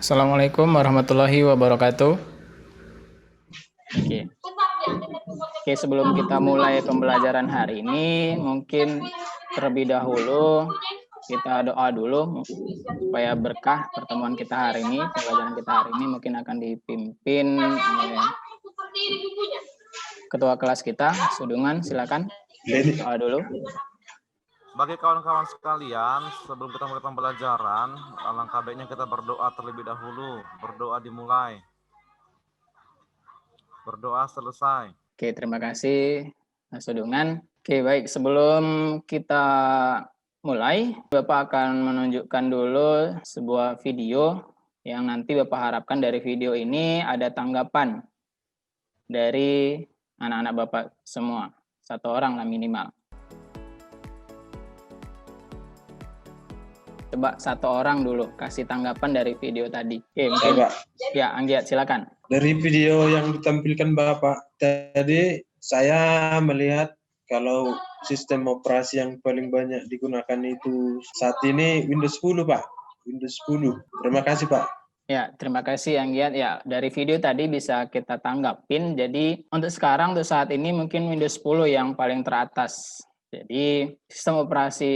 Assalamualaikum warahmatullahi wabarakatuh. Oke. Oke, sebelum kita mulai pembelajaran hari ini, mungkin terlebih dahulu kita doa dulu supaya berkah pertemuan kita hari ini, pembelajaran kita hari ini mungkin akan dipimpin oleh ketua kelas kita, Sudungan, silakan. Doa dulu. Bagi kawan-kawan sekalian, sebelum kita mulai pembelajaran, alangkah baiknya kita berdoa terlebih dahulu. Berdoa dimulai. Berdoa selesai. Oke, terima kasih Mas Sudungan. Oke, baik. Sebelum kita mulai, Bapak akan menunjukkan dulu sebuah video yang nanti Bapak harapkan dari video ini ada tanggapan dari anak-anak Bapak semua. Satu orang lah minimal. Coba satu orang dulu kasih tanggapan dari video tadi. Oke, mungkin ya Anggiat silakan. Dari video yang ditampilkan Bapak tadi, saya melihat kalau sistem operasi yang paling banyak digunakan itu saat ini Windows 10, Pak. Windows 10. Terima kasih, Pak. Ya, terima kasih Anggiat. Ya, dari video tadi bisa kita tanggapin. Jadi untuk sekarang, untuk saat ini mungkin Windows 10 yang paling teratas. Jadi sistem operasi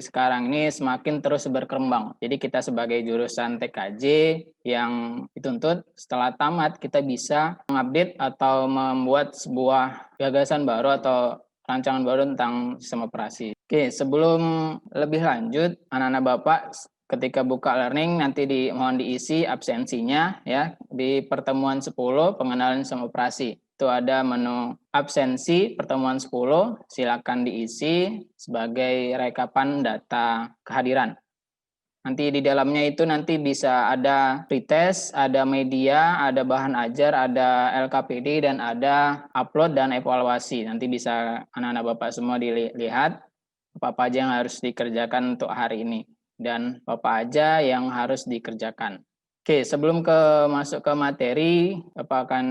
sekarang ini semakin terus berkembang. Jadi kita sebagai jurusan TKJ yang dituntut setelah tamat kita bisa mengupdate atau membuat sebuah gagasan baru atau rancangan baru tentang sistem operasi. Oke, sebelum lebih lanjut, anak-anak Bapak ketika buka learning nanti mohon diisi absensinya ya di pertemuan 10 pengenalan sistem operasi. Itu ada menu absensi pertemuan 10, silakan diisi sebagai rekapan data kehadiran. Nanti di dalamnya itu nanti bisa ada pretest, ada media, ada bahan ajar, ada LKPD, dan ada upload dan evaluasi. Nanti bisa anak-anak Bapak semua dilihat apa aja yang harus dikerjakan untuk hari ini. Dan Bapak aja yang harus dikerjakan. Oke, sebelum masuk ke materi, Bapak akan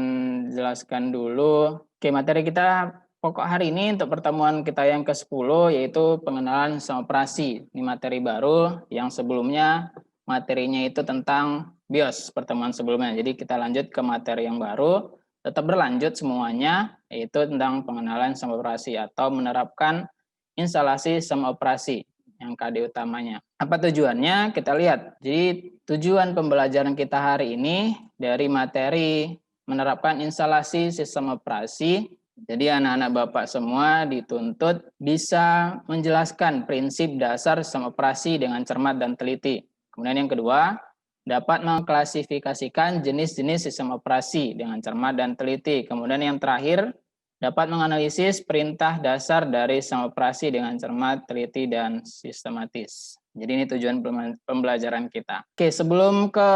jelaskan dulu. Oke, materi kita pokok hari ini untuk pertemuan kita yang ke-10 yaitu pengenalan sistem operasi. Ini materi baru yang sebelumnya materinya itu tentang BIOS pertemuan sebelumnya. Jadi kita lanjut ke materi yang baru, tetap berlanjut semuanya yaitu tentang pengenalan sistem operasi atau menerapkan instalasi sistem operasi yang KD utamanya. Apa tujuannya? Kita lihat. Jadi tujuan pembelajaran kita hari ini dari materi menerapkan instalasi sistem operasi. Jadi anak-anak Bapak semua dituntut bisa menjelaskan prinsip dasar sistem operasi dengan cermat dan teliti. Kemudian yang kedua, dapat mengklasifikasikan jenis-jenis sistem operasi dengan cermat dan teliti. Kemudian yang terakhir, dapat menganalisis perintah dasar dari sistem operasi dengan cermat, teliti, dan sistematis. Jadi ini tujuan pembelajaran kita. Oke, sebelum ke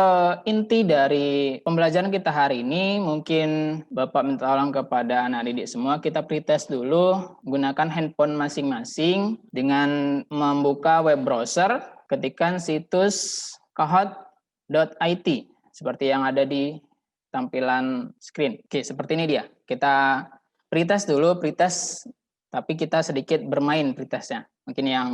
inti dari pembelajaran kita hari ini, mungkin Bapak minta tolong kepada anak didik semua, kita pretest dulu gunakan handphone masing-masing dengan membuka web browser, ketikkan situs kahoot.it seperti yang ada di tampilan screen. Oke, seperti ini dia. Kita pretest dulu, tapi kita sedikit bermain pretestnya. Mungkin yang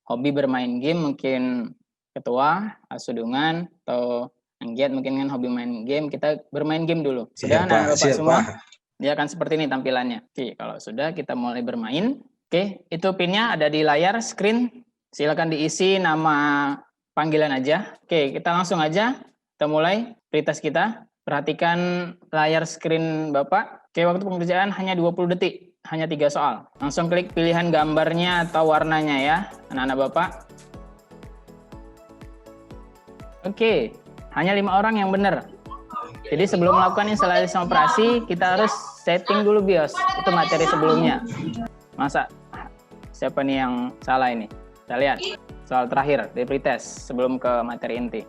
hobi bermain game, mungkin ketua, Sudungan, atau Anggiat mungkin kan hobi main game, kita bermain game dulu. Sudah anak Bapak semua? Dia akan seperti ini tampilannya. Oke, kalau sudah kita mulai bermain. Oke, itu pinnya ada di layar screen. Silakan diisi nama panggilan aja. Oke, kita langsung aja. Kita mulai pretest kita. Perhatikan layar screen Bapak. Oke, waktu pengerjaan hanya 20 detik, hanya 3 soal. Langsung klik pilihan gambarnya atau warnanya ya, anak-anak Bapak. Oke, hanya 5 orang yang benar. Jadi sebelum melakukan instalasi operasi, kita harus setting dulu BIOS. Itu materi sebelumnya. Masa, siapa nih yang salah ini? Kita lihat, soal terakhir di pretest sebelum ke materi inti.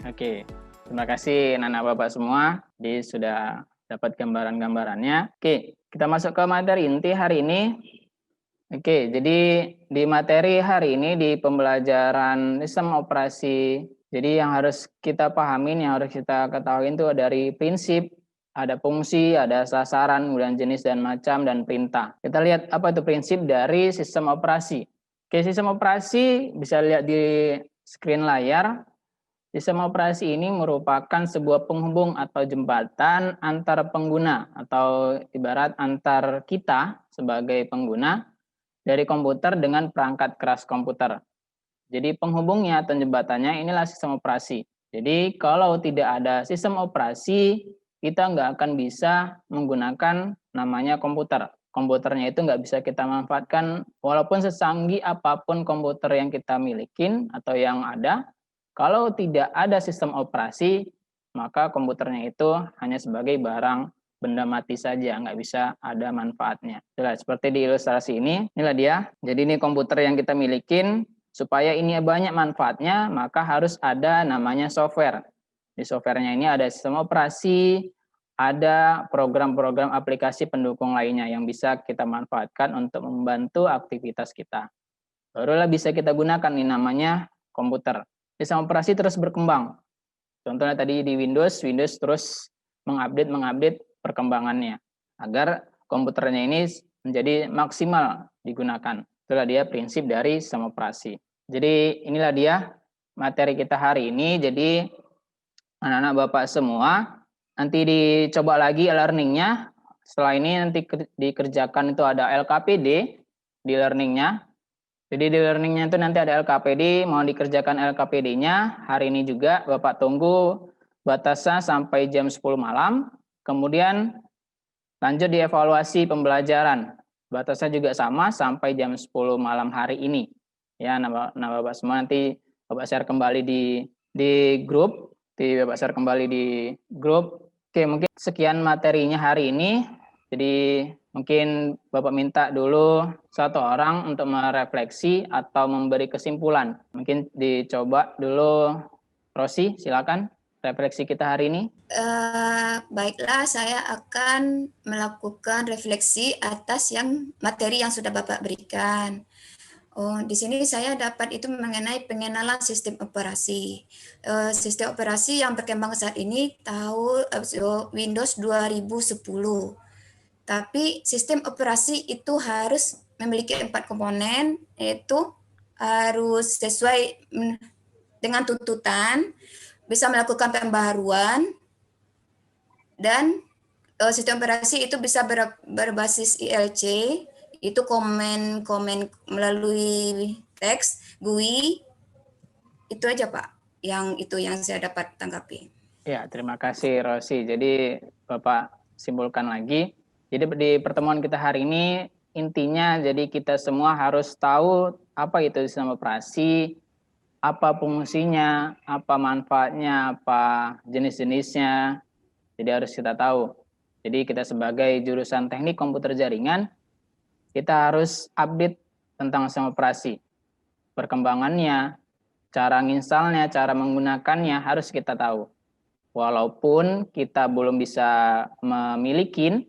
Oke. Terima kasih anak-anak Bapak semua, sudah dapat gambaran-gambarannya. Oke, kita masuk ke materi inti hari ini. Oke, jadi di materi hari ini di pembelajaran sistem operasi, jadi yang harus kita pahamin, yang harus kita ketahui itu dari prinsip, ada fungsi, ada sasaran, kemudian jenis dan macam, dan perintah. Kita lihat apa itu prinsip dari sistem operasi. Oke, sistem operasi bisa lihat di screen layar, sistem operasi ini merupakan sebuah penghubung atau jembatan antar pengguna atau ibarat antar kita sebagai pengguna dari komputer dengan perangkat keras komputer. Jadi penghubungnya atau jembatannya inilah sistem operasi. Jadi kalau tidak ada sistem operasi, kita nggak akan bisa menggunakan namanya komputer. Komputernya itu nggak bisa kita manfaatkan walaupun secanggih apapun komputer yang kita milikin atau yang ada. Kalau tidak ada sistem operasi, maka komputernya itu hanya sebagai barang benda mati saja, nggak bisa ada manfaatnya. Jelas, seperti di ilustrasi ini, inilah dia. Jadi ini komputer yang kita milikin, supaya ini banyak manfaatnya, maka harus ada namanya software. Di softwarenya ini ada sistem operasi, ada program-program aplikasi pendukung lainnya yang bisa kita manfaatkan untuk membantu aktivitas kita. Barulah bisa kita gunakan ini namanya komputer. Sistem operasi terus berkembang. Contohnya tadi di Windows terus mengupdate perkembangannya agar komputernya ini menjadi maksimal digunakan. Itulah dia prinsip dari sistem operasi. Jadi inilah dia materi kita hari ini. Jadi anak-anak Bapak semua, nanti dicoba lagi e-learningnya. Setelah ini nanti dikerjakan itu ada LKPD di learningnya. Jadi di learningnya itu nanti ada LKPD, mau dikerjakan LKPD-nya. Hari ini juga Bapak tunggu batasnya sampai jam 10 malam. Kemudian lanjut dievaluasi pembelajaran. Batasnya juga sama sampai jam 10 malam hari ini. Ya, Bapak semua nanti Bapak share kembali di grup. Bapak share kembali di grup. Oke, mungkin sekian materinya hari ini. Jadi mungkin Bapak minta dulu satu orang untuk merefleksi atau memberi kesimpulan. Mungkin dicoba dulu. Rosi, silakan refleksi kita hari ini. Baiklah, saya akan melakukan refleksi atas materi yang sudah Bapak berikan. Di sini saya dapat itu mengenai pengenalan sistem operasi. Sistem operasi yang berkembang saat ini tahun Windows 2010. Tapi sistem operasi itu harus memiliki 4 komponen, yaitu harus sesuai dengan tuntutan, bisa melakukan pembaharuan, dan sistem operasi itu bisa berbasis ILC, itu komen melalui teks, GUI. Itu aja Pak, yang saya dapat tanggapi. Ya, terima kasih Rosi. Jadi Bapak simpulkan lagi. Jadi di pertemuan kita hari ini intinya jadi kita semua harus tahu apa itu sistem operasi, apa fungsinya, apa manfaatnya, apa jenis-jenisnya. Jadi harus kita tahu. Jadi kita sebagai jurusan teknik komputer jaringan, kita harus update tentang sistem operasi. Perkembangannya, cara nginstalnya, cara menggunakannya harus kita tahu. Walaupun kita belum bisa memiliki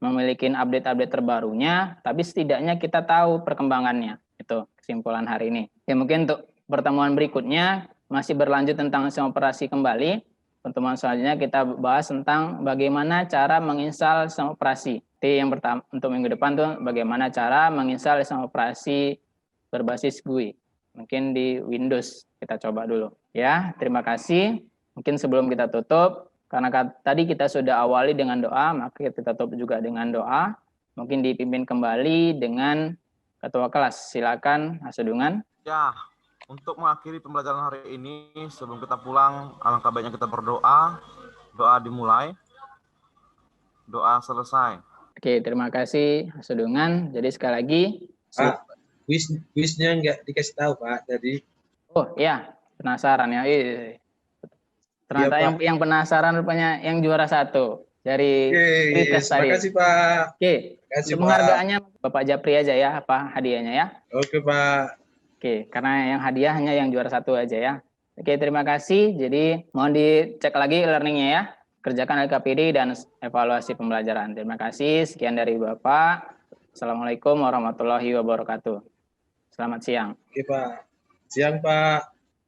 update-update terbarunya, tapi setidaknya kita tahu perkembangannya. Itu kesimpulan hari ini. Ya, mungkin untuk pertemuan berikutnya masih berlanjut tentang sistem operasi kembali. Pertemuan selanjutnya kita bahas tentang bagaimana cara menginstal sistem operasi. Jadi yang pertama untuk minggu depan tuh bagaimana cara menginstal sistem operasi berbasis GUI. Mungkin di Windows kita coba dulu. Ya, terima kasih. Mungkin sebelum kita tutup, karena tadi kita sudah awali dengan doa, maka kita tutup juga dengan doa. Mungkin dipimpin kembali dengan ketua kelas. Silakan, Hasudungan. Ya, untuk mengakhiri pembelajaran hari ini, sebelum kita pulang, alangkah baiknya kita berdoa. Doa dimulai, doa selesai. Oke, terima kasih, Hasudungan. Jadi sekali lagi. Pak, kuisnya nggak dikasih tahu, Pak. Jadi. Oh, iya. Penasaran ya. Ternyata iya, yang penasaran rupanya yang juara 1 dari tes tadi. Terima kasih Pak. Oke, Kasih, untuk penghargaannya Bapak Japri aja ya, apa hadiahnya ya. Oke Pak. Oke, karena yang hadiah hanya yang juara 1 aja ya. Oke, terima kasih. Jadi mohon dicek lagi learningnya ya. Kerjakan LKPD dan evaluasi pembelajaran. Terima kasih. Sekian dari Bapak. Assalamualaikum warahmatullahi wabarakatuh. Selamat siang. Oke Pak. Siang Pak.